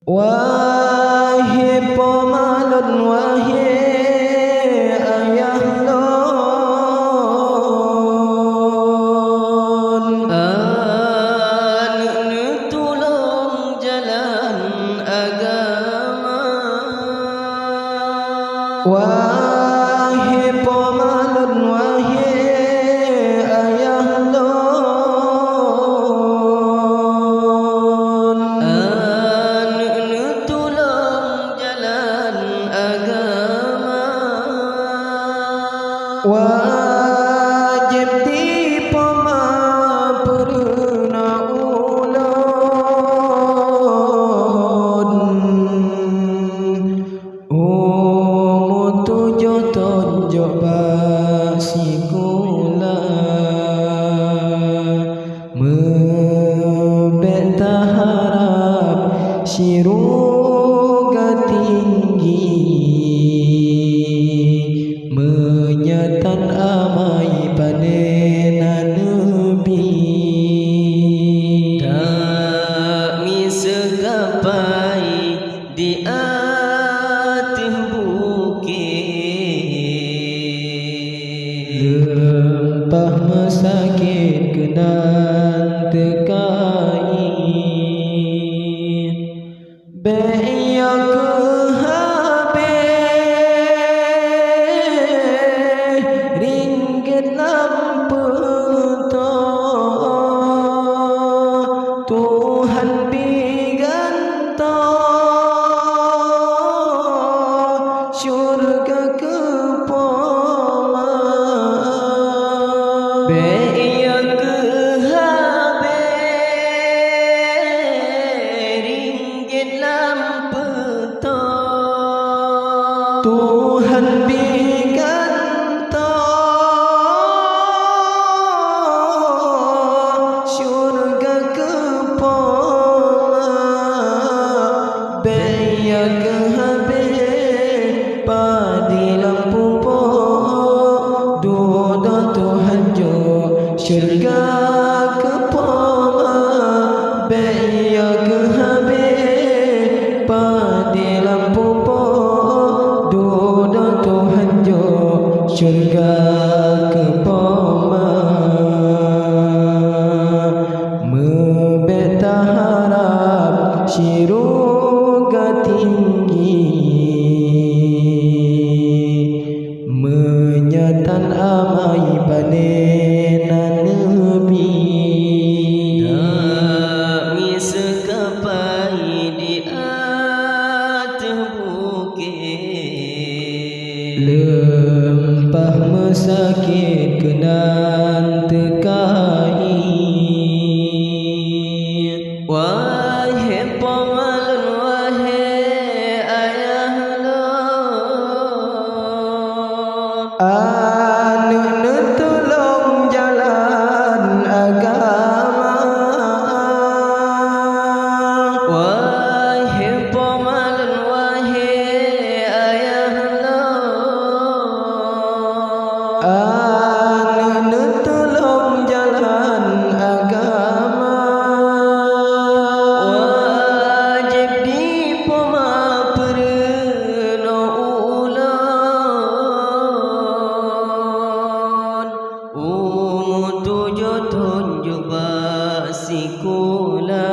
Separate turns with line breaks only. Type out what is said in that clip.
Wahai pemalun, wahai ayah lon, anu tolong jalan agama. Wahai pemalun, wahai ayah lon, anu tolong jalan agama. Wajib di pemapurna ulun, tujuh tonjok basikula membeta harap siruga tinggi, menyatan amai panena nebi. Kami segapai di atas bukit, lempah mesakit kenan tekai, beya ke habis ringgit lampu Tuhan biganto syurga ke poma, beya ke habis ringgit lampu Tuhan biganto syurga ke poma, beya ke habis padi lampu po doa Tuhan jo syurga ke poma, beya ke habis padi lampu po doa Tuhan jo syurga ke poma, membeta harap siruga tinggi, menyatan amai panena nebi. Kami segapai di atas bukit, lempah mesakit kenan tekai. Wahai pemalun, wahai ayah lon, anu tolong jalan agama. Wahai pemalun, wahai ayah lon, anu tolong jalan agama. Wajib di pemapurna ulun, tujuh tonjok basikula